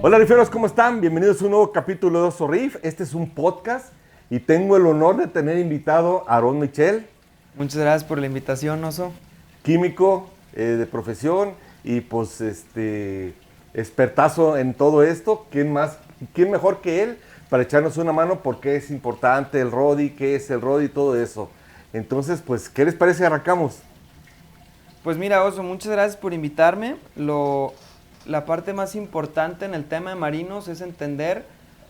Hola riferos, ¿cómo están? Bienvenidos a un nuevo capítulo de Oso Riff. Este es un podcast y tengo el honor de tener invitado a Aarón Michel, Muchas gracias por la invitación, Oso. químico de profesión y pues expertazo en todo esto. ¿Quién mejor que él para echarnos una mano? Porque es importante el RODI, qué es el RODI y todo eso. Entonces, pues, ¿qué les parece? Arrancamos. Pues mira, Oso, muchas gracias por invitarme. La parte más importante en el tema de marinos es entender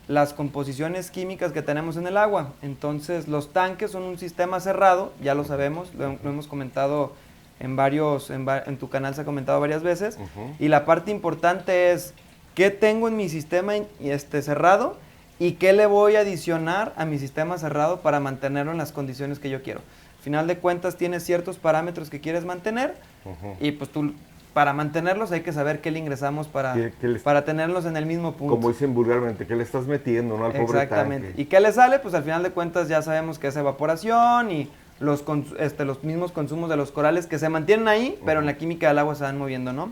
las composiciones químicas que tenemos en el agua. Entonces, los tanques son un sistema cerrado, ya lo sabemos, lo hemos comentado en tu canal se ha comentado varias veces. Y la parte importante es qué tengo en mi sistema cerrado y qué le voy a adicionar a mi sistema cerrado para mantenerlo en las condiciones que yo quiero. Al final de cuentas tienes ciertos parámetros que quieres mantener y pues tú para mantenerlos hay que saber qué le ingresamos para tenerlos en el mismo punto. Como dicen vulgarmente, ¿qué le estás metiendo, no, al pobre tanque? Exactamente. ¿Y qué le sale? Pues al final de cuentas ya sabemos que es evaporación y los mismos consumos de los corales que se mantienen ahí, pero en la química del agua se van moviendo, ¿no?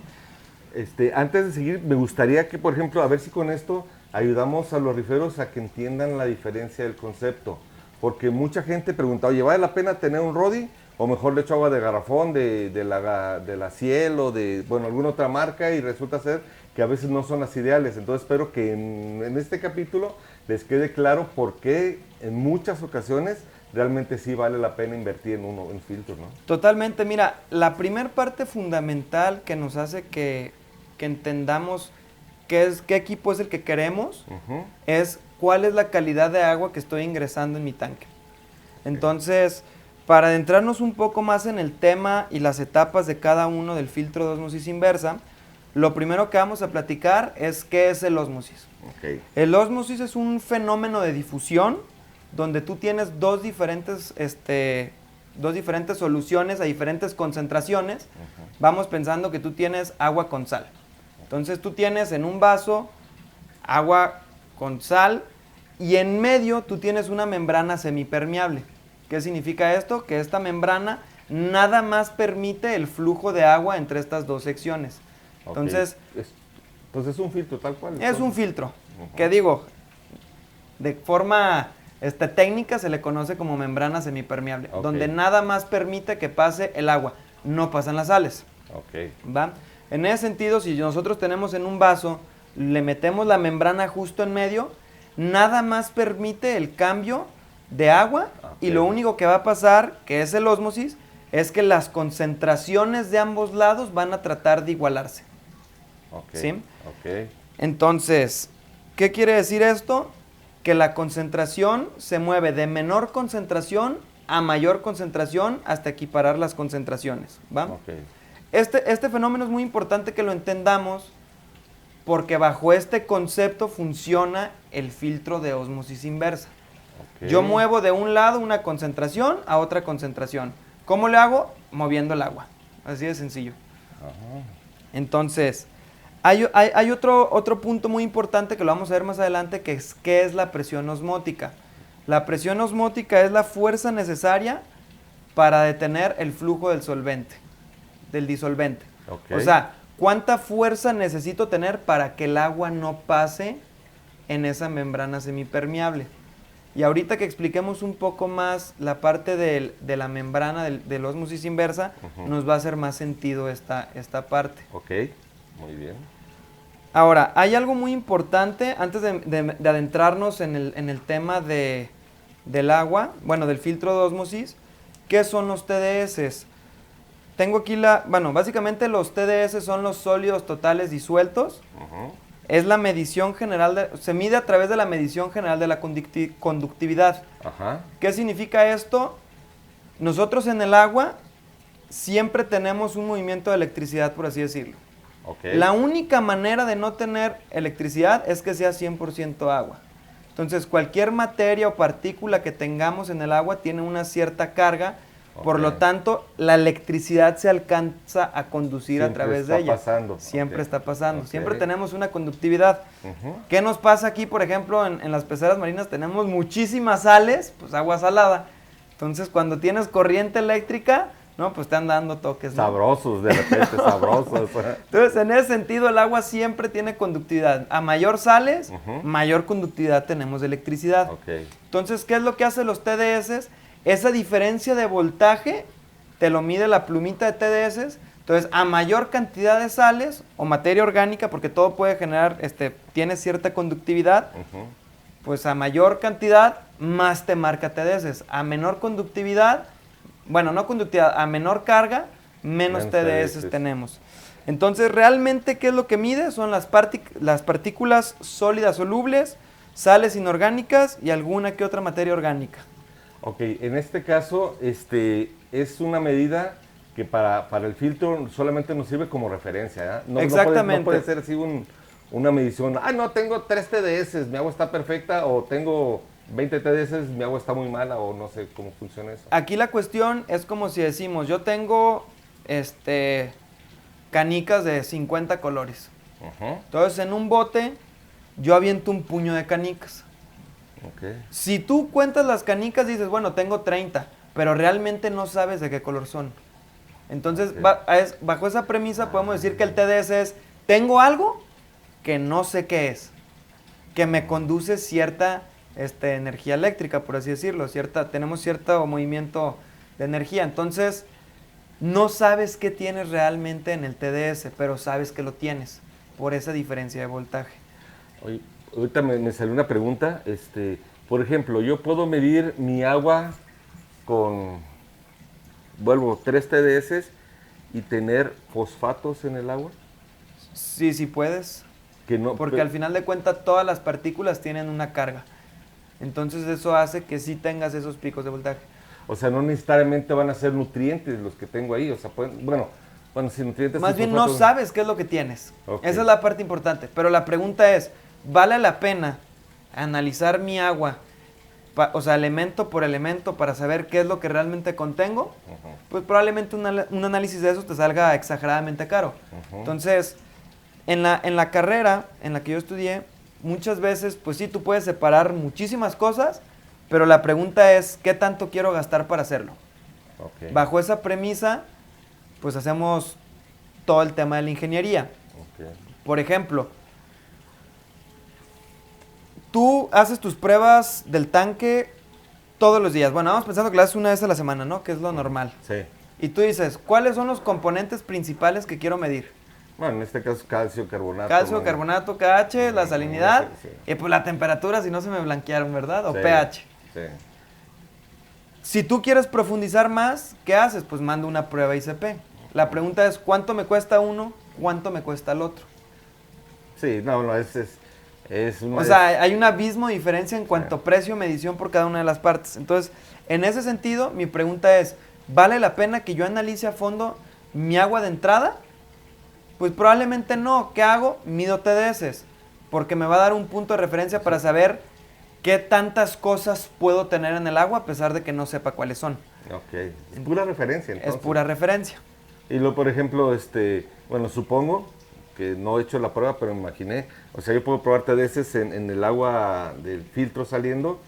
Antes de seguir, me gustaría que, por ejemplo, a ver si con esto ayudamos a los riferos a que entiendan la diferencia del concepto. Porque mucha gente pregunta, oye, ¿vale la pena tener un RODI? O mejor le echo agua de garrafón, de la Ciel o de, bueno, alguna otra marca, y resulta ser que a veces no son las ideales. Entonces espero que en este capítulo les quede claro por qué en muchas ocasiones realmente sí vale la pena invertir en filtros, ¿no? Totalmente, mira, la primer parte fundamental que nos hace que entendamos qué equipo es el que queremos, es cuál es la calidad de agua que estoy ingresando en mi tanque. Entonces, para adentrarnos un poco más en el tema y las etapas de cada uno del filtro de ósmosis inversa, lo primero que vamos a platicar es qué es el ósmosis. El ósmosis es un fenómeno de difusión donde tú tienes dos diferentes soluciones a diferentes concentraciones. Vamos pensando que tú tienes agua con sal. Entonces tú tienes en un vaso agua con sal y en medio tú tienes una membrana semipermeable. ¿Qué significa esto? Que esta membrana nada más permite el flujo de agua entre estas dos secciones. Entonces, entonces es un filtro tal cual. Es un filtro, que digo, de forma técnica se le conoce como membrana semipermeable, donde nada más permite que pase el agua, no pasan las sales. ¿Va? En ese sentido, si nosotros tenemos en un vaso, le metemos la membrana justo en medio, nada más permite el cambio de agua y lo único que va a pasar, que es el ósmosis, es que las concentraciones de ambos lados van a tratar de igualarse. ¿Sí? Entonces, ¿qué quiere decir esto? Que la concentración se mueve de menor concentración a mayor concentración hasta equiparar las concentraciones. ¿Va? Este fenómeno es muy importante que lo entendamos porque bajo este concepto funciona el filtro de ósmosis inversa. Yo muevo de un lado una concentración a otra concentración. ¿Cómo le hago? Moviendo el agua. Así de sencillo. Entonces, hay otro punto muy importante que lo vamos a ver más adelante, que es ¿qué es la presión osmótica? La presión osmótica es la fuerza necesaria para detener el flujo del disolvente. O sea, ¿cuánta fuerza necesito tener para que el agua no pase en esa membrana semipermeable? Y ahorita que expliquemos un poco más la parte de la membrana del ósmosis inversa, nos va a hacer más sentido esta parte. Muy bien. Ahora, hay algo muy importante antes de adentrarnos en el tema del agua, bueno, del filtro de ósmosis. ¿Qué son los TDS? Tengo aquí básicamente los TDS son los sólidos totales disueltos. Es la medición general, se mide a través de la medición general de la conductividad. ¿Qué significa esto? Nosotros en el agua siempre tenemos un movimiento de electricidad, por así decirlo. La única manera de no tener electricidad es que sea 100% agua. Entonces, cualquier materia o partícula que tengamos en el agua tiene una cierta carga. Por lo tanto, la electricidad se alcanza a conducir a través de ella. Siempre está pasando. Siempre tenemos una conductividad. ¿Qué nos pasa aquí, por ejemplo, en las peceras marinas? Tenemos muchísimas sales, pues agua salada. Entonces, cuando tienes corriente eléctrica, No, pues están dando toques, ¿no? Sabrosos, de repente, sabrosos. Entonces, en ese sentido, el agua siempre tiene conductividad. A mayor sales, mayor conductividad tenemos de electricidad. Okay. Entonces, ¿qué es lo que hacen los TDS? Esa diferencia de voltaje te lo mide la plumita de TDS. Entonces, a mayor cantidad de sales o materia orgánica, porque todo puede generar, tiene cierta conductividad, pues a mayor cantidad, más te marca TDS. A menor conductividad, bueno, no conductividad, a menor carga, menos TDS tenemos. Entonces, realmente, ¿qué es lo que mide? Son las partículas sólidas solubles, sales inorgánicas y alguna que otra materia orgánica. Ok, en este caso, es una medida que para el filtro solamente nos sirve como referencia, ¿eh? Exactamente. No puede ser así una medición, no, tengo 3 TDS, mi agua está perfecta, o tengo 20 TDS, mi agua está muy mala, o no sé cómo funciona eso. Aquí la cuestión es como si decimos, yo tengo canicas de 50 colores. Entonces, en un bote, yo aviento un puño de canicas. Okay. Si tú cuentas las canicas, dices, bueno, tengo 30, pero realmente no sabes de qué color son. Entonces, bajo esa premisa podemos decir que el TDS es, tengo algo que no sé qué es, que me conduce cierta energía eléctrica, por así decirlo, tenemos cierto movimiento de energía. Entonces, no sabes qué tienes realmente en el TDS, pero sabes que lo tienes, por esa diferencia de voltaje. Oye, ahorita me salió una pregunta, por ejemplo, yo puedo medir mi agua con, 3 TDS y tener fosfatos en el agua. Sí puedes, que no, porque al final de cuentas todas las partículas tienen una carga. Entonces eso hace que sí tengas esos picos de voltaje. O sea, no necesariamente van a ser nutrientes los que tengo ahí, o sea, pueden, bueno, si nutrientes... Más bien no sabes qué es lo que tienes. Okay. Esa es la parte importante. Pero la pregunta es, ¿vale la pena analizar mi agua, o sea, elemento por elemento para saber qué es lo que realmente contengo? Pues probablemente un análisis de eso te salga exageradamente caro. Entonces, en la carrera en la que yo estudié, muchas veces, pues sí, tú puedes separar muchísimas cosas, pero la pregunta es, ¿qué tanto quiero gastar para hacerlo? Okay. Bajo esa premisa, pues hacemos todo el tema de la ingeniería. Okay. Por ejemplo, tú haces tus pruebas del tanque todos los días. Bueno, vamos pensando que lo haces una vez a la semana, ¿no? Que es lo normal. Sí. Y tú dices, ¿cuáles son los componentes principales que quiero medir? Bueno, en este caso calcio, carbonato. Calcio, carbonato, KH, la salinidad, sí. Y pues la temperatura, si no se me blanquearon, ¿verdad? O sí, pH. Sí. Si tú quieres profundizar más, ¿qué haces? Pues mando una prueba ICP. La pregunta es, ¿cuánto me cuesta uno? ¿Cuánto me cuesta el otro? Sí, no, es una... O sea, hay un abismo de diferencia en cuanto a precio, medición por cada una de las partes. Entonces, en ese sentido, mi pregunta es, ¿vale la pena que yo analice a fondo mi agua de entrada? Pues probablemente no. ¿Qué hago? Mido TDS, porque me va a dar un punto de referencia para saber qué tantas cosas puedo tener en el agua a pesar de que no sepa cuáles son. Ok, es pura referencia entonces. Es pura referencia. Y luego, por ejemplo, bueno, supongo que no he hecho la prueba, pero me imaginé, o sea, yo puedo probar TDS en el agua del filtro saliendo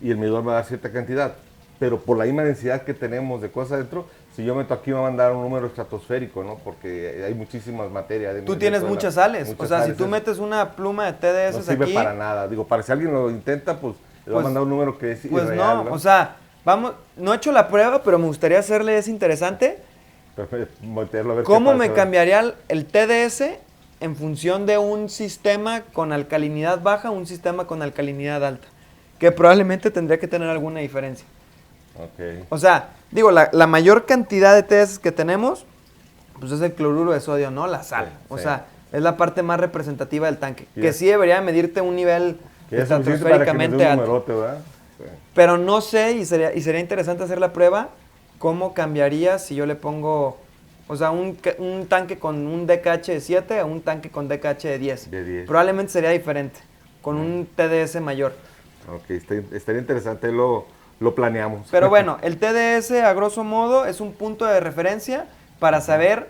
y el medidor me va a dar cierta cantidad, pero por la misma densidad que tenemos de cosas adentro, si yo meto aquí me va a mandar un número estratosférico, ¿no? Porque hay muchísimas materias. Tú tienes muchas sales, o sea, si tú metes una pluma de TDS no sirve aquí... para nada, digo, para si alguien lo intenta, pues le va a mandar un número que es pues irreal, no, o sea, no he hecho la prueba, pero me gustaría hacerle, es interesante. A ver ¿Cómo me cambiaría el TDS en función de un sistema con alcalinidad baja o un sistema con alcalinidad alta? Que probablemente tendría que tener alguna diferencia. Okay. O sea, digo, la mayor cantidad de TDS que tenemos, pues es el cloruro de sodio, ¿no? La sal. Sí, o sea, es la parte más representativa del tanque. Que sí debería medirte un nivel estratosféricamente alto. Numerote, ¿verdad? Sí. Pero no sé, y sería interesante hacer la prueba, cómo cambiaría si yo le pongo, o sea, un tanque con un DKH de 7 a un tanque con DKH de 10. De 10. Probablemente sería diferente, con un TDS mayor. Ok, estaría interesante, lo planeamos. Pero bueno, el TDS a grosso modo es un punto de referencia para saber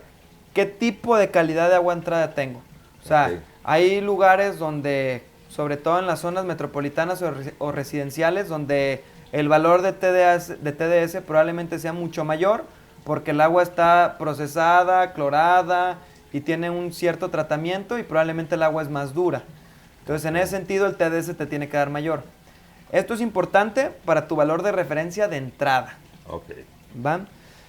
qué tipo de calidad de agua entrada tengo. O sea, hay lugares donde, sobre todo en las zonas metropolitanas o residenciales, donde el valor de TDS probablemente sea mucho mayor, porque el agua está procesada, clorada y tiene un cierto tratamiento y probablemente el agua es más dura. Entonces, en ese sentido, el TDS te tiene que dar mayor. Esto es importante para tu valor de referencia de entrada. Ok. ¿Va?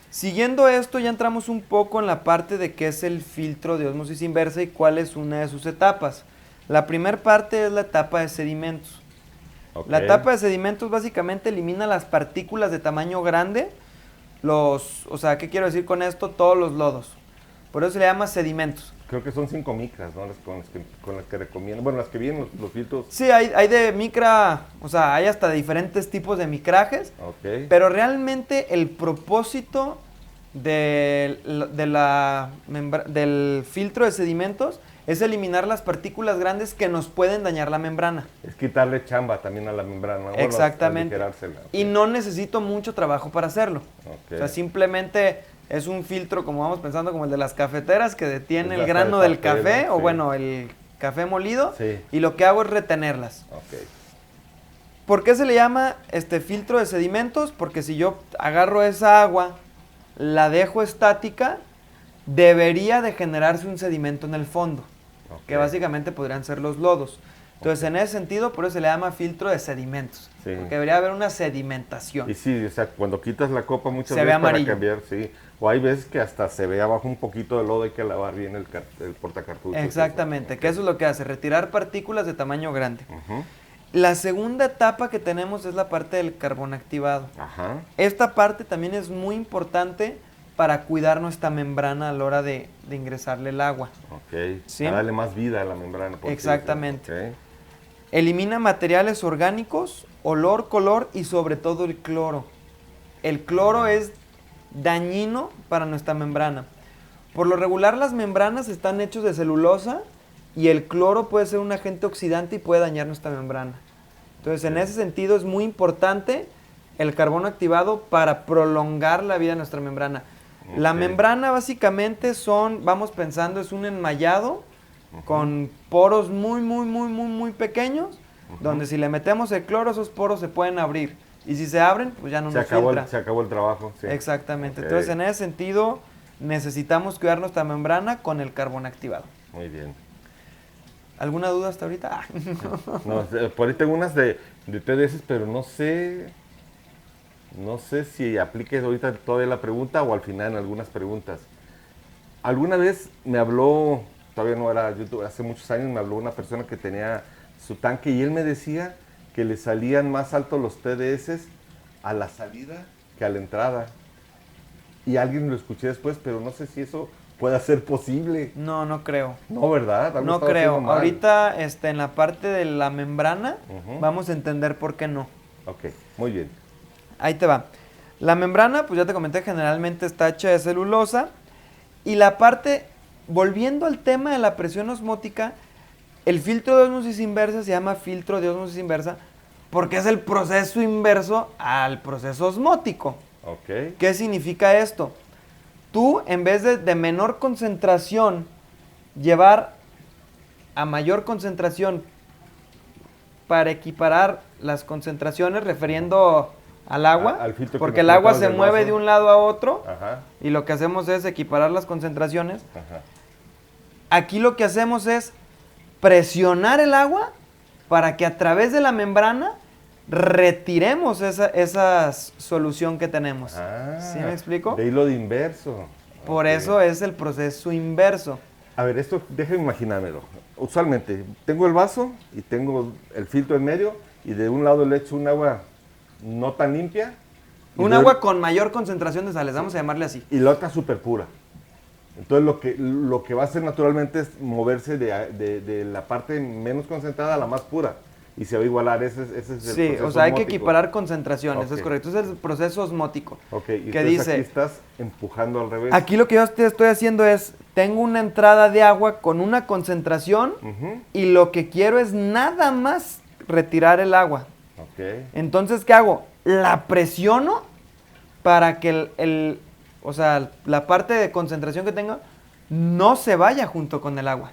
Siguiendo esto, ya entramos un poco en la parte de qué es el filtro de ósmosis inversa y cuál es una de sus etapas. La primera parte es la etapa de sedimentos. Okay. La etapa de sedimentos básicamente elimina las partículas de tamaño grande, o sea, ¿qué quiero decir con esto? Todos los lodos. Por eso se le llama sedimentos. Creo que son 5 micras, ¿no? Con las que recomiendan. Bueno, las que vienen los filtros. Sí, hay de micra, o sea, hay hasta diferentes tipos de micrajes. Okay. Pero realmente el propósito del filtro de sedimentos es eliminar las partículas grandes que nos pueden dañar la membrana. Es quitarle chamba también a la membrana. Bueno, exactamente. Okay. Y no necesito mucho trabajo para hacerlo. Okay. O sea, simplemente es un filtro, como vamos pensando, como el de las cafeteras, que detiene el grano del café, ¿no? O bueno, el café molido, sí. Y lo que hago es retenerlas. Okay. ¿Por qué se le llama filtro de sedimentos? Porque si yo agarro esa agua, la dejo estática, debería de generarse un sedimento en el fondo, que básicamente podrían ser los lodos. Entonces, en ese sentido, por eso se le llama filtro de sedimentos, porque debería haber una sedimentación. Y sí, o sea, cuando quitas la copa muchas se veces ve amarillo. Para cambiar, sí. O hay veces que hasta se ve abajo un poquito de lodo, hay que lavar bien el portacartuchos. Exactamente, que eso es lo que hace, retirar partículas de tamaño grande. La segunda etapa que tenemos es la parte del carbón activado. Ajá. Esta parte también es muy importante para cuidar nuestra membrana a la hora de ingresarle el agua. Ok, ¿sí? Para darle más vida a la membrana. Exactamente. Okay. Elimina materiales orgánicos, olor, color y sobre todo el cloro. El cloro es dañino para nuestra membrana. Por lo regular las membranas están hechas de celulosa y el cloro puede ser un agente oxidante y puede dañar nuestra membrana. Entonces, en ese sentido es muy importante el carbono activado para prolongar la vida de nuestra membrana. La membrana básicamente vamos pensando, es un enmallado con poros muy pequeños, donde si le metemos el cloro, esos poros se pueden abrir. Y si se abren, pues ya no nos filtra. Se acabó el trabajo. Sí. Exactamente. Entonces, en ese sentido, necesitamos cuidar nuestra membrana con el carbón activado. Muy bien. ¿Alguna duda hasta ahorita? No, por ahí tengo unas de TDS, pero no sé si apliques ahorita todavía la pregunta o al final en algunas preguntas. Alguna vez me habló, todavía no era YouTube, hace muchos años me habló una persona que tenía su tanque y él me decía que le salían más altos los TDS a la salida que a la entrada. Y alguien lo escuché después, pero no sé si eso pueda ser posible. No, no creo. No, ¿verdad? No creo. Ahorita en la parte de la membrana vamos a entender por qué no. Ok, muy bien. Ahí te va. La membrana, pues ya te comenté, generalmente está hecha de celulosa. Y la parte, volviendo al tema de la presión osmótica, el filtro de ósmosis inversa se llama filtro de ósmosis inversa porque es el proceso inverso al proceso osmótico. Ok. ¿Qué significa esto? Tú, en vez de menor concentración, llevar a mayor concentración para equiparar las concentraciones, refiriendo al agua, porque el agua se mueve de un lado a otro. Ajá. Y lo que hacemos es equiparar las concentraciones. Ajá. Aquí lo que hacemos es presionar el agua para que a través de la membrana retiremos esa solución que tenemos. ¿Sí me explico? De hilo de inverso. Por eso es el proceso inverso. A ver, esto déjame imaginármelo. Usualmente tengo el vaso y tengo el filtro en medio y de un lado le echo un agua no tan limpia. Un agua con mayor concentración de sales, vamos a llamarle así. Y la otra súper pura. Entonces lo que va a hacer naturalmente es moverse de la parte menos concentrada a la más pura. Y se va a igualar, ese es el proceso Sí, o sea, hay que osmótico. equiparar concentraciones, es correcto. Ese es el proceso osmótico. Ok, y que dice, aquí estás empujando al revés. Aquí lo que yo estoy haciendo es, tengo una entrada de agua con una concentración y lo que quiero es nada más retirar el agua. Ok. Entonces, ¿qué hago? La presiono para que o sea, la parte de concentración que tengo no se vaya junto con el agua.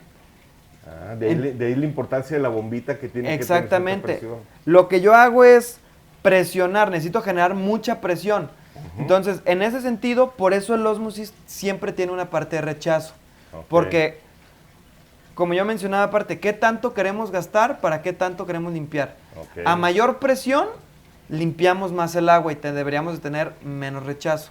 De ahí la importancia de la bombita que tiene que tener exactamente. presión. Lo que yo hago es presionar, necesito generar mucha presión. Entonces, en ese sentido, por eso el ósmosis siempre tiene una parte de rechazo. Porque, como yo mencionaba aparte, ¿qué tanto queremos gastar para qué tanto queremos limpiar? A mayor presión, limpiamos más el agua y deberíamos de tener menos rechazo.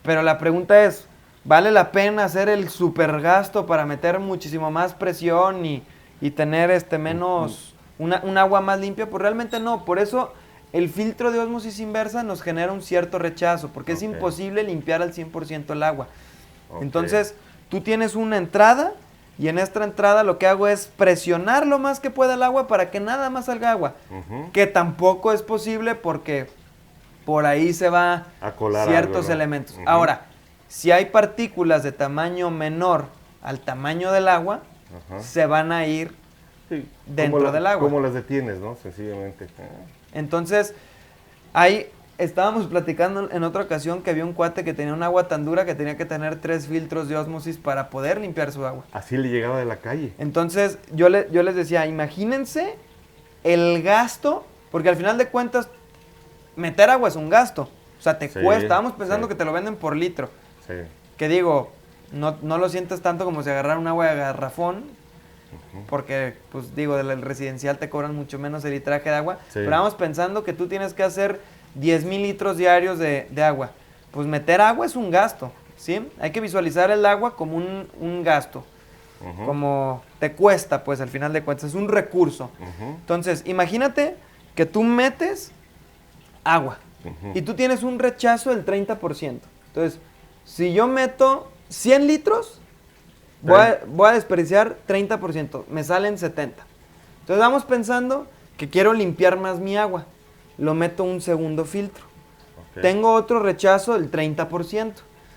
Pero la pregunta es, ¿vale la pena hacer el super gasto para meter muchísimo más presión y tener menos, un agua más limpia? Pues realmente no. Por eso el filtro de ósmosis inversa nos genera un cierto rechazo, porque es imposible limpiar al 100% el agua. Entonces, tú tienes una entrada y en esta entrada lo que hago es presionar lo más que pueda el agua para que nada más salga agua. Que tampoco es posible porque por ahí se va a colar ciertos elementos. Ahora, si hay partículas de tamaño menor al tamaño del agua, se van a ir dentro del agua. ¿Cómo las detienes, no? Sencillamente. Entonces, ahí estábamos platicando en otra ocasión que había un cuate que tenía un agua tan dura que tenía que tener 3 filtros de ósmosis para poder limpiar su agua. Así le llegaba de la calle. Entonces, yo les decía, imagínense el gasto, porque al final de cuentas, meter agua es un gasto. O sea, te cuesta. Estábamos pensando que te lo venden por litro. Que digo, no lo sientes tanto como si agarrar un agua de garrafón, porque, pues digo, del residencial te cobran mucho menos el litraje de agua. Pero vamos pensando que tú tienes que hacer 10,000 litros diarios de agua. Pues meter agua es un gasto, ¿sí? Hay que visualizar el agua como un gasto. Como te cuesta, pues, al final de cuentas. Es un recurso. Entonces, imagínate que tú metes agua y tú tienes un rechazo del 30%. Entonces, si yo meto 100 litros, voy a desperdiciar 30%. Me salen 70. Entonces, vamos pensando que quiero limpiar más mi agua. Lo meto un segundo filtro. Tengo otro rechazo del 30%.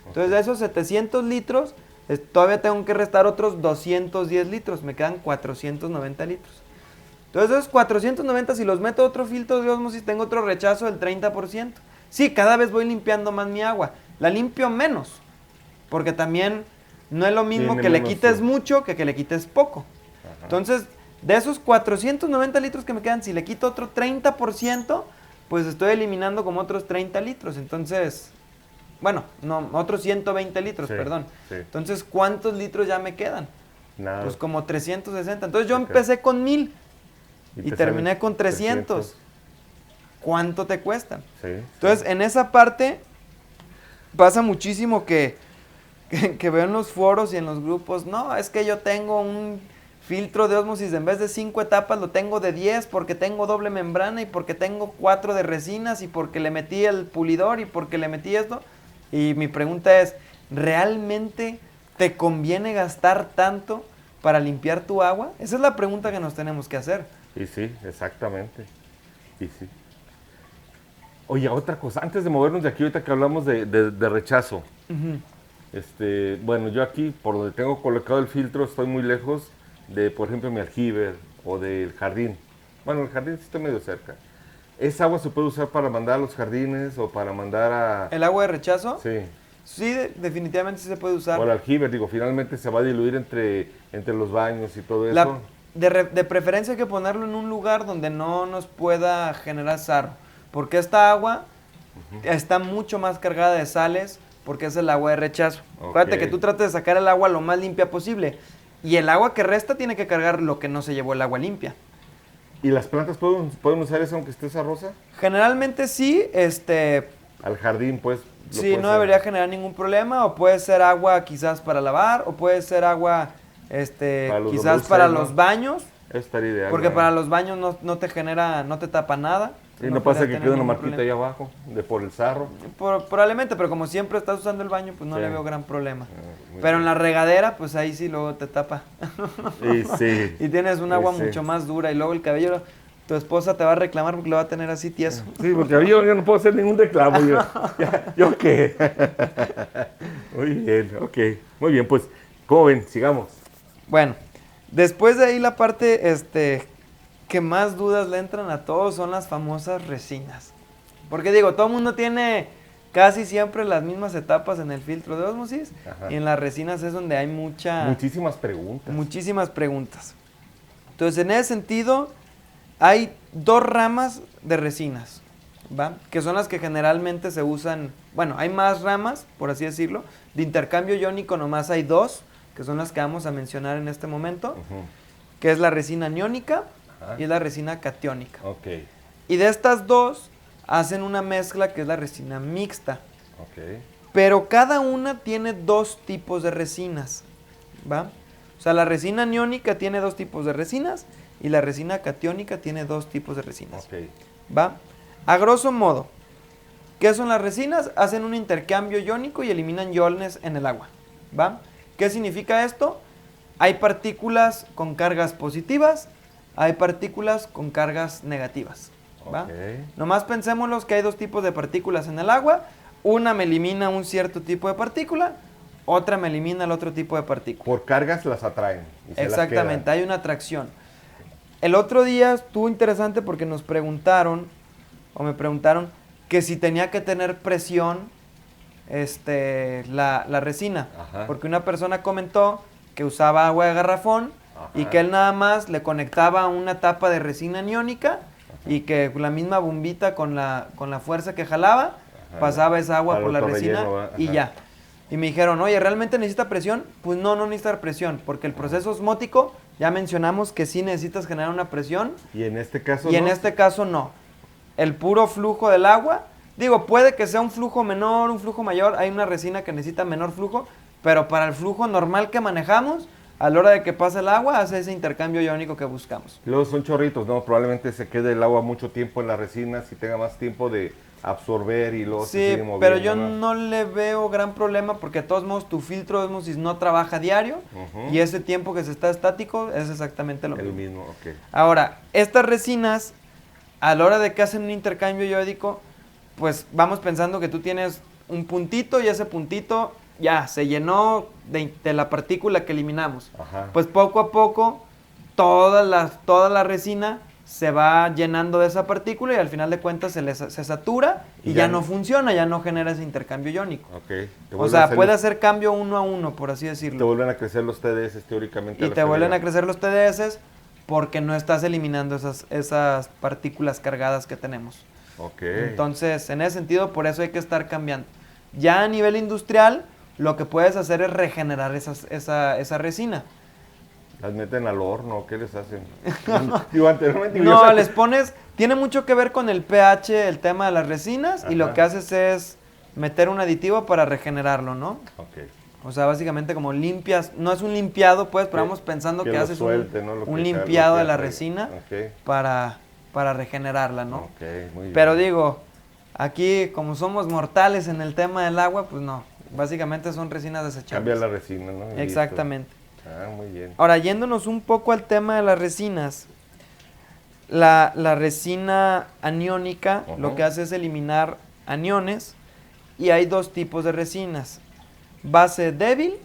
Entonces, de esos 700 litros, todavía tengo que restar otros 210 litros. Me quedan 490 litros. Entonces, esos 490, si los meto a otro filtro de ósmosis, tengo otro rechazo del 30%. Sí, cada vez voy limpiando más mi agua. La limpio menos. Porque también no es lo mismo que le quites mucho que le quites poco. Entonces, de esos 490 litros que me quedan, si le quito otro 30%, pues estoy eliminando como otros 30 litros. Entonces, bueno, no, otros 120 litros, perdón. Entonces, ¿cuántos litros ya me quedan? Nada. Pues como 360. Entonces, yo empecé con 1000 y terminé con 300. ¿Cuánto te cuestan? Entonces, en esa parte pasa muchísimo que veo en los foros y en los grupos, no, es que yo tengo un filtro de ósmosis, en vez de 5 etapas lo tengo de 10 porque tengo doble membrana y porque tengo 4 de resinas y porque le metí el pulidor y porque le metí esto. Y mi pregunta es, ¿realmente te conviene gastar tanto para limpiar tu agua? Esa es la pregunta que nos tenemos que hacer. Y sí, exactamente. Y sí. Oye, otra cosa, antes de movernos de aquí, ahorita que hablamos de rechazo. Bueno, yo aquí, por donde tengo colocado el filtro, estoy muy lejos de, por ejemplo, mi aljibe o del jardín. Bueno, el jardín sí está medio cerca. ¿Esa agua se puede usar para mandar a los jardines o para mandar a...? ¿El agua de rechazo? Sí. Sí, definitivamente sí se puede usar. O el aljibe, digo, finalmente se va a diluir entre los baños y todo eso. De preferencia hay que ponerlo en un lugar donde no nos pueda generar sarro. Porque esta agua está mucho más cargada de sales porque es el agua de rechazo. Acuérdate que tú tratas de sacar el agua lo más limpia posible. Y el agua que resta tiene que cargar lo que no se llevó el agua limpia. ¿Y las plantas pueden usar eso aunque esté esa rosa? Generalmente sí. Al jardín, pues. Sí, no debería generar ningún problema. O puede ser agua quizás para lavar. O puede ser agua quizás para los baños. Eso estaría ideal. Porque para los baños no te genera, no te tapa nada. Y no pasa que quede una marquita ahí abajo, por el sarro. Probablemente, pero como siempre estás usando el baño, pues no le veo gran problema. Pero en la regadera, pues ahí sí luego te tapa. Y sí. Y tienes un agua mucho más dura y luego el cabello, tu esposa te va a reclamar porque lo va a tener así tieso. Sí, porque yo no puedo hacer ningún reclamo. ¿Yo qué? Muy bien, ok. Muy bien, pues, ¿cómo ven? Sigamos. Bueno, después de ahí la parte, que más dudas le entran a todos son las famosas resinas. Porque digo, todo el mundo tiene casi siempre las mismas etapas en el filtro de ósmosis. Y en las resinas es donde hay muchísimas preguntas. Muchísimas preguntas. Entonces, en ese sentido, hay 2 ramas de resinas. ¿va? Que son las que generalmente se usan, bueno, hay más ramas, por así decirlo, de intercambio iónico nomás hay dos, que son las que vamos a mencionar en este momento, que es la resina aniónica y es la resina catiónica. Okay. Y de estas dos hacen una mezcla que es la resina mixta. Okay. Pero cada una tiene dos tipos de resinas, ¿va? O sea, la resina aniónica tiene dos tipos de resinas y la resina catiónica tiene dos tipos de resinas. Okay. ¿Va? A grosso modo, ¿qué son las resinas? Hacen un intercambio iónico y eliminan iones en el agua, ¿va? ¿Qué significa esto? Hay partículas con cargas positivas, hay partículas con cargas negativas, ¿va? Okay. Nomás pensémoslos que hay dos tipos de partículas en el agua. Una me elimina un cierto tipo de partícula, otra me elimina el otro tipo de partícula. Por cargas las atraen. Exactamente, hay una atracción. El otro día estuvo interesante porque nos preguntaron, o me preguntaron, que si tenía que tener presión la resina. Ajá. Porque una persona comentó que usaba agua de garrafón. Ajá. Y que él nada más le conectaba una tapa de resina aniónica. Ajá. Y que la misma bombita con la fuerza que jalaba, ajá, pasaba esa agua por la resina y ya. Y me dijeron, oye, ¿realmente necesita presión? Pues no necesita presión, porque el proceso osmótico, ya mencionamos que sí necesitas generar una presión. ¿Y en este caso no? En este caso no. El puro flujo del agua, digo, puede que sea un flujo menor, un flujo mayor, hay una resina que necesita menor flujo, pero para el flujo normal que manejamos, a la hora de que pasa el agua, hace ese intercambio iónico que buscamos. Luego son chorritos, ¿no? Probablemente se quede el agua mucho tiempo en la resina, si tenga más tiempo de absorber y luego se sigue moviendo. Pero yo no le veo gran problema porque de todos modos tu filtro de ósmosis no trabaja diario y ese tiempo que se está estático es exactamente lo mismo. El mismo, ok. Ahora, estas resinas, a la hora de que hacen un intercambio iónico, pues vamos pensando que tú tienes un puntito y ese puntito ya se llenó de la partícula que eliminamos. Ajá. Pues poco a poco toda la resina se va llenando de esa partícula y al final de cuentas se satura y ya no funciona, ya no genera ese intercambio iónico. Okay. O sea, puede hacer cambio uno a uno, por así decirlo. Te vuelven a crecer los TDS teóricamente. Y te vuelven a crecer los TDS porque no estás eliminando esas partículas cargadas que tenemos. Okay. Entonces, en ese sentido, por eso hay que estar cambiando. Ya a nivel industrial, lo que puedes hacer es regenerar esa resina. ¿Las meten al horno? ¿Qué les hacen? Digo, anteriormente... No, les pones... Tiene mucho que ver con el pH, el tema de las resinas, ajá, y lo que haces es meter un aditivo para regenerarlo, ¿no? Ok. O sea, básicamente como limpias... No es un limpiado, pues, pero vamos pensando que haces suelte, un limpiado de la resina para regenerarla, ¿no? Ok, muy bien. Pero digo, aquí como somos mortales en el tema del agua, pues no. Básicamente son resinas desechables. Cambia la resina, ¿no? Exactamente. Ah, muy bien. Ahora, yéndonos un poco al tema de las resinas, la resina aniónica lo que hace es eliminar aniones y hay dos tipos de resinas, base débil,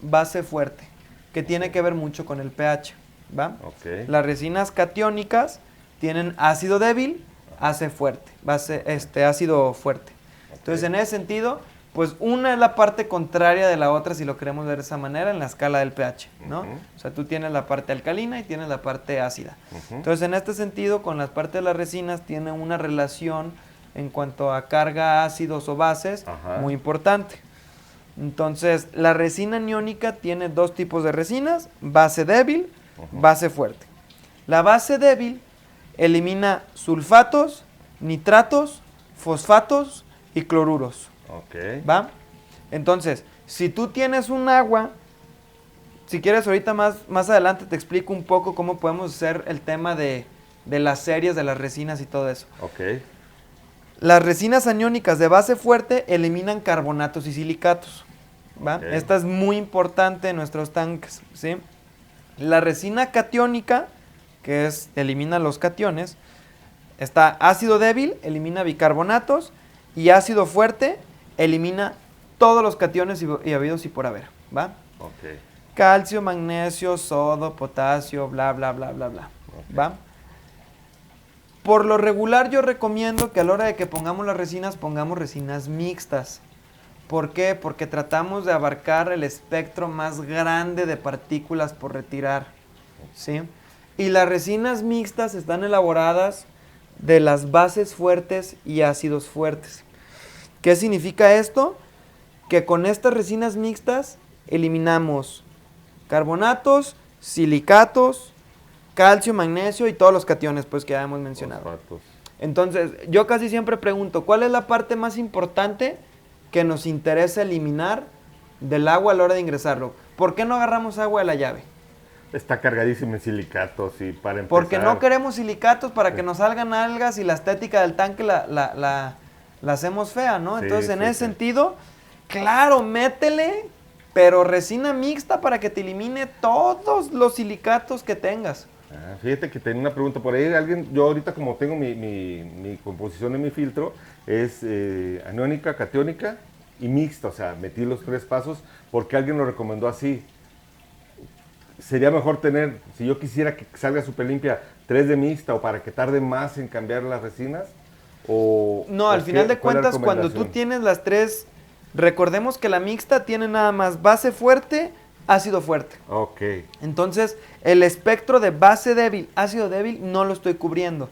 base fuerte, que tiene que ver mucho con el pH, ¿va? Okay. Las resinas catiónicas tienen ácido débil, ácido fuerte. Okay. Entonces, en ese sentido, pues una es la parte contraria de la otra, si lo queremos ver de esa manera, en la escala del pH, ¿no? O sea, tú tienes la parte alcalina y tienes la parte ácida. Entonces, en este sentido, con las partes de las resinas, tiene una relación en cuanto a carga ácidos o bases muy importante. Entonces, la resina aniónica tiene dos tipos de resinas, base débil, base fuerte. La base débil elimina sulfatos, nitratos, fosfatos y cloruros. Okay. ¿Va? Entonces, si tú tienes un agua, si quieres ahorita más adelante te explico un poco cómo podemos hacer el tema de las series de las resinas y todo eso. Okay. Las resinas aniónicas de base fuerte eliminan carbonatos y silicatos, ¿va? Okay. Esta es muy importante en nuestros tanques, ¿sí? La resina catiónica, que elimina los cationes, está ácido débil, elimina bicarbonatos, y ácido fuerte elimina todos los cationes y habidos y por haber, ¿va? Okay. Calcio, magnesio, sodio, potasio, bla, bla, bla, bla, bla, okay, ¿va? Por lo regular yo recomiendo que a la hora de que pongamos las resinas, pongamos resinas mixtas. ¿Por qué? Porque tratamos de abarcar el espectro más grande de partículas por retirar, ¿sí? Y las resinas mixtas están elaboradas de las bases fuertes y ácidos fuertes. ¿Qué significa esto? Que con estas resinas mixtas eliminamos carbonatos, silicatos, calcio, magnesio y todos los cationes pues, que ya hemos mencionado. Fosfatos. Entonces, yo casi siempre pregunto, ¿cuál es la parte más importante que nos interesa eliminar del agua a la hora de ingresarlo? ¿Por qué no agarramos agua de la llave? Está cargadísimo en silicatos y para empezar... Porque no queremos silicatos para que nos salgan algas y la estética del tanque la hacemos fea, ¿no? Sí, Entonces, en sí, ese sí. sentido, claro, métele, pero resina mixta para que te elimine todos los silicatos que tengas. Fíjate que tenía una pregunta por ahí. Yo ahorita como tengo mi composición de mi filtro, es aniónica, catiónica y mixta, o sea, metí los 3 pasos porque alguien lo recomendó así. Sería mejor tener, si yo quisiera que salga súper limpia, 3 de mixta o para que tarde más en cambiar las resinas. No, al final de cuentas, cuando tú tienes las 3, recordemos que la mixta tiene nada más base fuerte, ácido fuerte. Ok. Entonces, el espectro de base débil, ácido débil, no lo estoy cubriendo.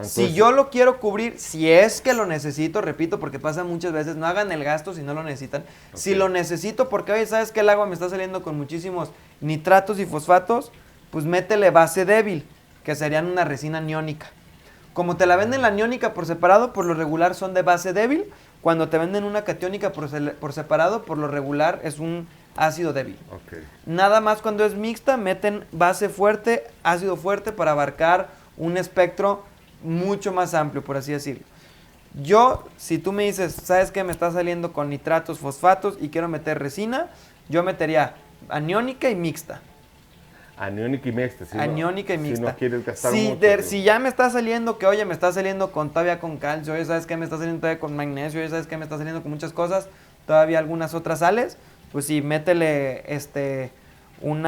Si yo lo quiero cubrir, si es que lo necesito, repito, porque pasa muchas veces, no hagan el gasto si no lo necesitan. Okay. Si lo necesito porque, oye, ¿sabes que el agua me está saliendo con muchísimos nitratos y fosfatos? Pues métele base débil, que serían una resina aniónica. Como te la venden la aniónica por separado, por lo regular son de base débil. Cuando te venden una catiónica por separado, por lo regular es un ácido débil. Okay. Nada más cuando es mixta, meten base fuerte, ácido fuerte para abarcar un espectro mucho más amplio, por así decirlo. Yo, si tú me dices, ¿sabes qué? Me está saliendo con nitratos, fosfatos y quiero meter resina, yo metería aniónica y mixta. Aniónica y mixta. Si aniónica y mixta. Si no quieres gastar mucho. Si ya me está saliendo que, oye, me está saliendo todavía con calcio, oye, ¿sabes qué? Me está saliendo todavía con magnesio, oye, ¿sabes qué? Me está saliendo con muchas cosas, todavía algunas otras sales, pues sí, métele un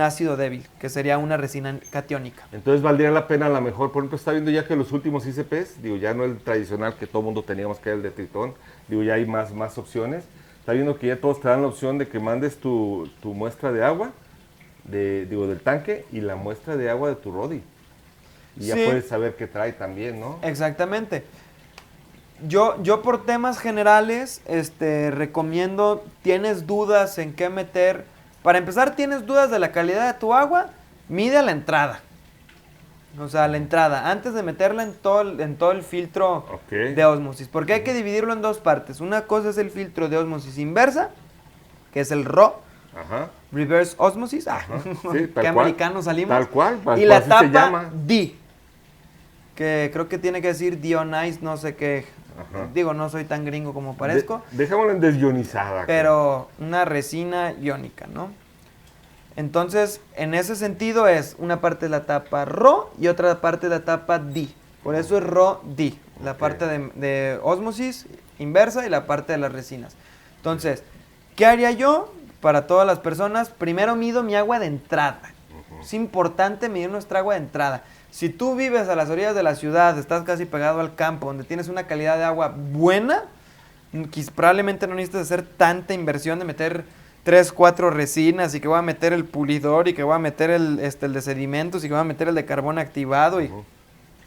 ácido débil, que sería una resina catiónica. Entonces valdría la pena a lo mejor, por ejemplo, está viendo ya que los últimos ICPs, digo, ya no el tradicional que todo mundo teníamos, que era el de Tritón, digo, ya hay más opciones. Está viendo que ya todos te dan la opción de que mandes tu muestra de agua, del tanque, y la muestra de agua de tu Rodi. Y ya puedes saber qué trae también, ¿no? Exactamente. Yo por temas generales, recomiendo, tienes dudas en qué meter. Para empezar, tienes dudas de la calidad de tu agua, mide a la entrada. O sea, a la entrada, antes de meterla en todo el filtro de ósmosis. Porque hay que dividirlo en 2 partes. Una cosa es el filtro de ósmosis inversa, que es el RO. Ajá. Reverse Osmosis. Sí, qué americanos salimos. Tal cual. Y la etapa D, que creo que tiene que decir deionized, no sé qué. Ajá. Digo, no soy tan gringo como parezco. Dejémoslo en desionizada. Pero una resina iónica, ¿no? Entonces, en ese sentido es una parte de la etapa RO y otra parte de la etapa D. Por eso es RO-D, la parte de ósmosis inversa y la parte de las resinas. Entonces, ¿qué haría yo para todas las personas? Primero mido mi agua de entrada. Es importante medir nuestra agua de entrada. Si tú vives a las orillas de la ciudad, estás casi pegado al campo, donde tienes una calidad de agua buena, probablemente no necesites hacer tanta inversión de meter 3, 4 resinas y que voy a meter el pulidor y que voy a meter el de sedimentos y que voy a meter el de carbón activado y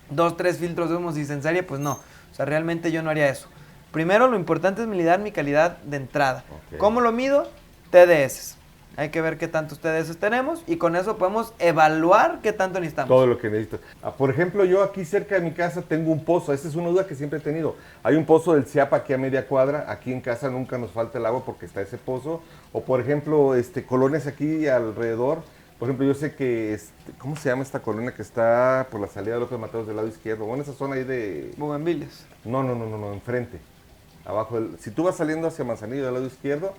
2, 3 filtros de ósmosis en serie, pues no. O sea, realmente yo no haría eso. Primero, lo importante es medir mi calidad de entrada. ¿Cómo lo mido? TDS. Hay que ver qué tantos TDS tenemos y con eso podemos evaluar qué tanto necesitamos. Todo lo que necesito. Por ejemplo, yo aquí cerca de mi casa tengo un pozo. Esa es una duda que siempre he tenido. Hay un pozo del CIAPA aquí a media cuadra. Aquí en casa nunca nos falta el agua porque está ese pozo. O por ejemplo, colonias aquí alrededor. Por ejemplo, yo sé que, ¿cómo se llama esta colonia que está por la salida de López Mateos del lado izquierdo? Bueno, esa zona ahí de... Bugambilias. No, enfrente. Abajo, si tú vas saliendo hacia Manzanillo del lado izquierdo,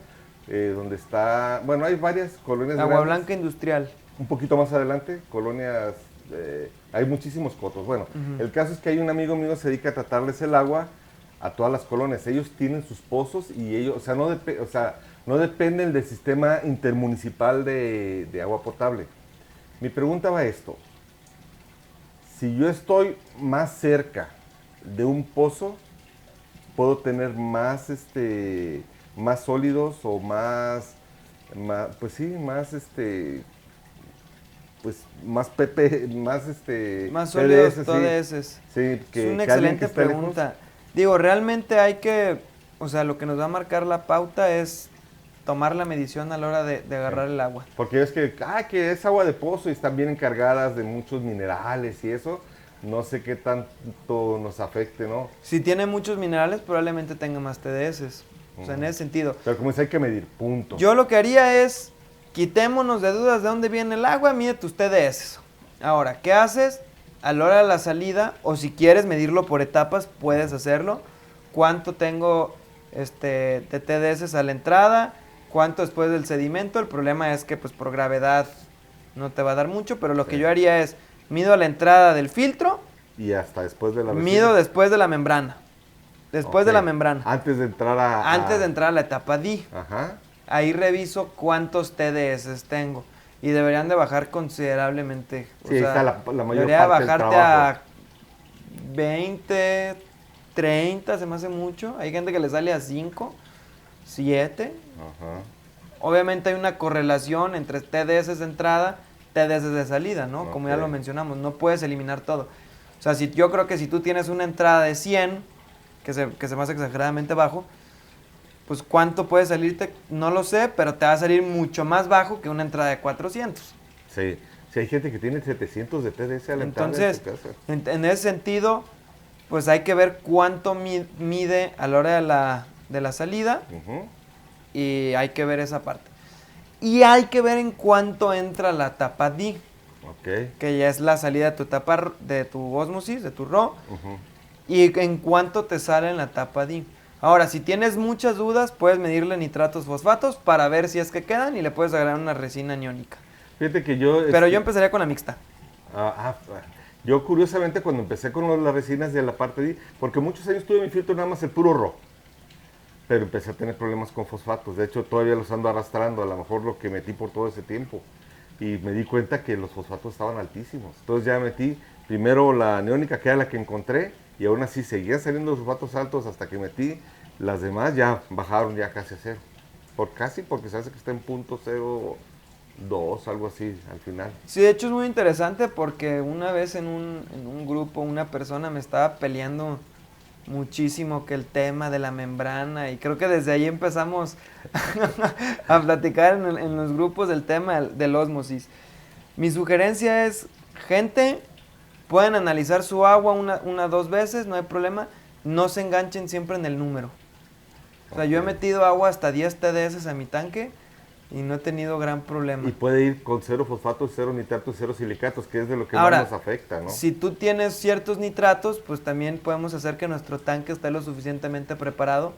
donde está, bueno, hay varias colonias Agua Blanca Industrial. Un poquito más adelante, colonias, hay muchísimos cotos. Bueno, el caso es que hay un amigo mío que se dedica a tratarles el agua a todas las colonias. Ellos tienen sus pozos y ellos, o sea, no dependen del sistema intermunicipal de agua potable. Mi pregunta va a esto. Si yo estoy más cerca de un pozo, puedo tener más sólidos o más pues sí, más pues más PP, más sólidos, TDS, TDS. Sí, Es una excelente pregunta. Lejos. Digo, realmente hay que, o sea, lo que nos va a marcar la pauta es tomar la medición a la hora de agarrar el agua. Porque es que es agua de pozo y están bien encargadas de muchos minerales y eso, no sé qué tanto nos afecte, ¿no? Si tiene muchos minerales, probablemente tenga más TDS. O sea, en ese sentido. Pero como dice, hay que medir, punto. Yo lo que haría es, quitémonos de dudas de dónde viene el agua, mide tus TDS. Ahora, ¿qué haces? A la hora de la salida, o si quieres medirlo por etapas, puedes hacerlo. ¿Cuánto tengo de TDS a la entrada? ¿Cuánto después del sedimento? El problema es que pues por gravedad no te va a dar mucho, pero lo que yo haría es, mido a la entrada del filtro. Y hasta después de la resina. Mido después de la membrana. Después de la membrana. Antes de entrar Antes de entrar a la etapa D. Ajá. Ahí reviso cuántos TDS tengo. Y deberían de bajar considerablemente. Sí, o sea, está la mayor debería parte bajarte a 20, 30, se me hace mucho. Hay gente que le sale a 5, 7. Ajá. Obviamente hay una correlación entre TDS de entrada, TDS de salida, ¿no? Como ya lo mencionamos, no puedes eliminar todo. O sea, yo creo que si tú tienes una entrada de 100, que se me hace exageradamente bajo, pues ¿cuánto puede salirte? No lo sé, pero te va a salir mucho más bajo que una entrada de 400. Sí, hay gente que tiene 700 de TDS a la entrada de su casa. En ese sentido, pues hay que ver cuánto mide a la hora de la salida, y hay que ver esa parte. Y hay que ver en cuánto entra la etapa D, que ya es la salida de tu etapa, de tu ósmosis, de tu RO, y en cuánto te sale en la etapa D. Ahora, si tienes muchas dudas, puedes medirle nitratos fosfatos para ver si es que quedan y le puedes agregar una resina aniónica. Fíjate que yo... Pero yo empezaría con la mixta. Yo curiosamente cuando empecé con las resinas de la parte D, porque muchos años tuve mi filtro nada más el puro RO, pero empecé a tener problemas con fosfatos. De hecho, todavía los ando arrastrando, a lo mejor lo que metí por todo ese tiempo. Y me di cuenta que los fosfatos estaban altísimos. Entonces ya metí primero la aniónica, que era la que encontré, y aún así seguían saliendo los fosfatos altos hasta que metí las demás, ya bajaron ya casi a cero. Porque se hace que está en .02, algo así al final. Sí, de hecho es muy interesante porque una vez en un grupo una persona me estaba peleando muchísimo que el tema de la membrana, y creo que desde ahí empezamos a platicar en los grupos del tema del ósmosis. Mi sugerencia es, gente, pueden analizar su agua una 2 veces, no hay problema, no se enganchen siempre en el número. O sea, yo he metido agua hasta 10 TDS a mi tanque y no he tenido gran problema. Y puede ir con 0 fosfatos, 0 nitratos, 0 silicatos, que es de lo que más nos afecta, ¿no? Si tú tienes ciertos nitratos, pues también podemos hacer que nuestro tanque esté lo suficientemente preparado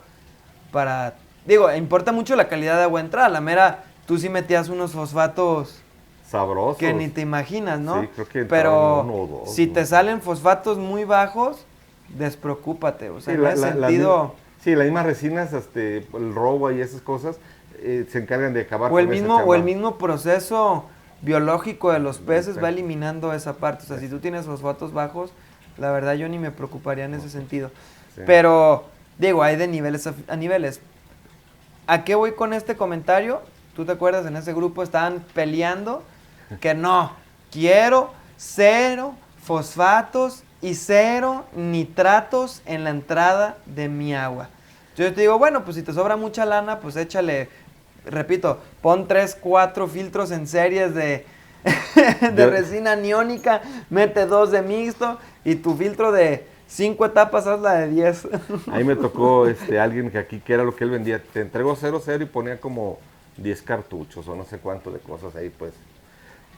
para... Digo, importa mucho la calidad de agua de entrada. La mera, tú sí metías unos fosfatos... sabrosos. Que ni te imaginas, ¿no? Sí, creo que pero 1 o 2. Si te salen fosfatos muy bajos, despreocúpate. O sea, en ese sentido... las mismas resinas, el robo y esas cosas, se encargan de acabar con esa chamba. O el mismo proceso biológico de los peces va eliminando esa parte. O sea, si tú tienes fosfatos bajos, la verdad yo ni me preocuparía en ese sentido. Sí. Pero, digo, hay de niveles a niveles. ¿A qué voy con este comentario? ¿Tú te acuerdas? En ese grupo estaban peleando que no, quiero 0 fosfatos y 0 nitratos en la entrada de mi agua. Yo te digo, bueno, pues si te sobra mucha lana, pues échale, repito, pon 3, 4 filtros en series de resina aniónica, mete 2 de mixto y tu filtro de 5 etapas haz la de 10. Ahí me tocó alguien que era lo que él vendía, te entregó 0, 0 y ponía como 10 cartuchos o no sé cuánto de cosas ahí, pues.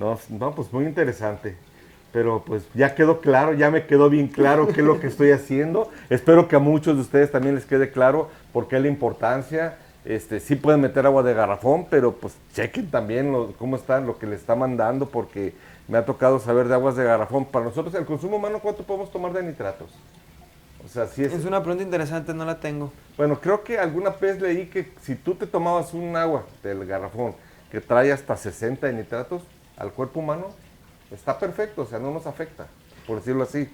No, pues muy interesante. Pero pues ya quedó claro, ya me quedó bien claro qué es lo que estoy haciendo. Espero que a muchos de ustedes también les quede claro por qué la importancia. Sí pueden meter agua de garrafón, pero pues chequen también cómo está, lo que le está mandando, porque me ha tocado saber de aguas de garrafón. Para nosotros, el consumo humano, ¿cuánto podemos tomar de nitratos? O sea, sí es una pregunta interesante, no la tengo. Bueno, creo que alguna vez leí que si tú te tomabas un agua del garrafón que trae hasta 60 de nitratos al cuerpo humano, está perfecto, o sea, no nos afecta, por decirlo así,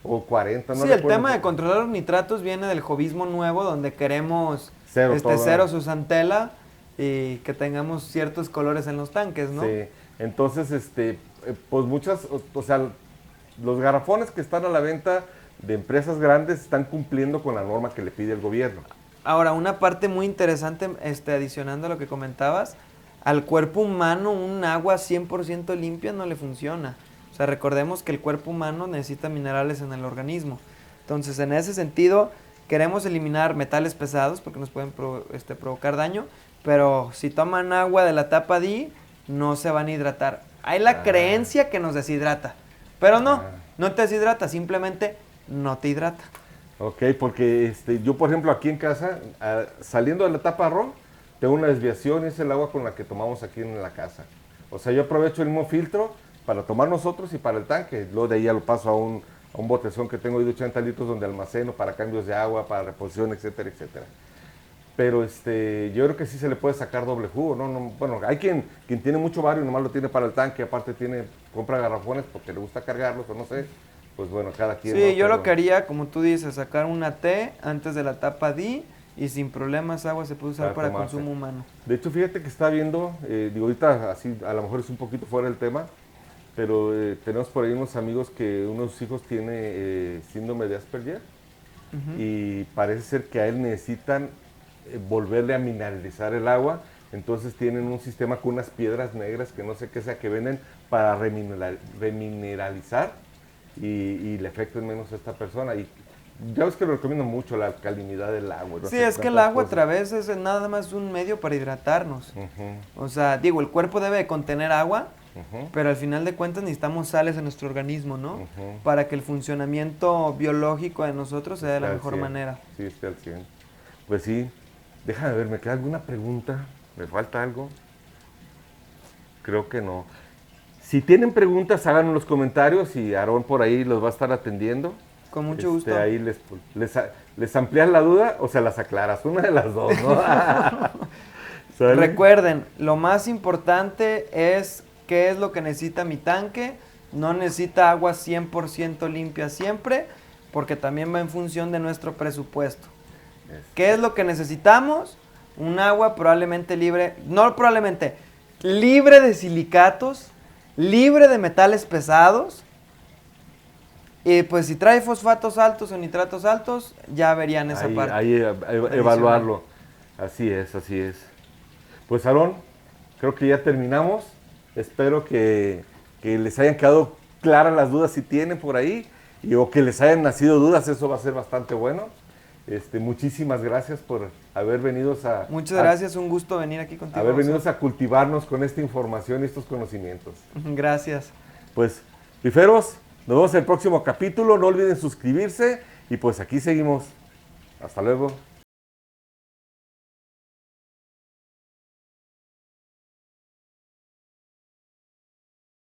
o 40, no. Sí, el tema de controlar los nitratos viene del jovismo nuevo, donde queremos cero susantela y que tengamos ciertos colores en los tanques, ¿no? Sí, entonces, pues muchas, o sea, los garrafones que están a la venta de empresas grandes están cumpliendo con la norma que le pide el gobierno. Ahora, una parte muy interesante, adicionando a lo que comentabas, al cuerpo humano un agua 100% limpia no le funciona. O sea, recordemos que el cuerpo humano necesita minerales en el organismo. Entonces, en ese sentido, queremos eliminar metales pesados porque nos pueden provocar daño, pero si toman agua de la tapa D, no se van a hidratar. Hay la creencia que nos deshidrata, pero no, no te deshidrata, simplemente no te hidrata. Ok, porque yo, por ejemplo, aquí en casa, saliendo de la tapa RO, tengo una desviación y es el agua con la que tomamos aquí en la casa. O sea, yo aprovecho el mismo filtro para tomar nosotros y para el tanque. Luego de ahí ya lo paso a un botezón que tengo ahí de 80 litros donde almaceno para cambios de agua, para reposición, etcétera, etcétera. Pero yo creo que sí se le puede sacar doble jugo, ¿no? Bueno, hay quien tiene mucho barrio y nomás lo tiene para el tanque, aparte compra garrafones porque le gusta cargarlos o no sé. Pues bueno, cada quien. Sí, yo lo que haría, como tú dices, sacar una T antes de la tapa D y sin problemas agua se puede usar para consumo humano. De hecho, fíjate que está viendo, ahorita así a lo mejor es un poquito fuera del tema, pero tenemos por ahí unos amigos que uno de sus hijos tiene síndrome de Asperger y parece ser que a él necesitan volverle a mineralizar el agua, entonces tienen un sistema con unas piedras negras que no sé qué sea que venden para remineralizar. Y le afecten menos a esta persona. Y ya ves que lo recomiendo mucho, la alcalinidad del agua. Sí, es que el agua a través es nada más un medio para hidratarnos. O sea, digo, el cuerpo debe contener agua, pero al final de cuentas necesitamos sales en nuestro organismo, ¿no? Para que el funcionamiento biológico de nosotros sea de la mejor manera. Sí, esté al 100. Pues sí, déjame ver, ¿me queda alguna pregunta? ¿Me falta algo? Creo que no. Si tienen preguntas, háganlo en los comentarios y Aarón por ahí los va a estar atendiendo. Con mucho gusto. Ahí les amplías la duda o se las aclaras, una de las dos, ¿no? Recuerden, lo más importante es qué es lo que necesita mi tanque. No necesita agua 100% limpia siempre, porque también va en función de nuestro presupuesto. ¿Qué es lo que necesitamos? Un agua probablemente libre de silicatos, libre de metales pesados, y pues si trae fosfatos altos o nitratos altos, ya verían esa parte. Ahí evaluarlo. Así es. Pues Aarón, creo que ya terminamos. Espero que les hayan quedado claras las dudas si tienen por ahí, o que les hayan nacido dudas, eso va a ser bastante bueno. Muchísimas gracias por haber venido Muchas gracias, un gusto venir aquí contigo. Haber venido a cultivarnos con esta información y estos conocimientos. Gracias. Pues, riferos, nos vemos en el próximo capítulo. No olviden suscribirse y pues aquí seguimos. Hasta luego.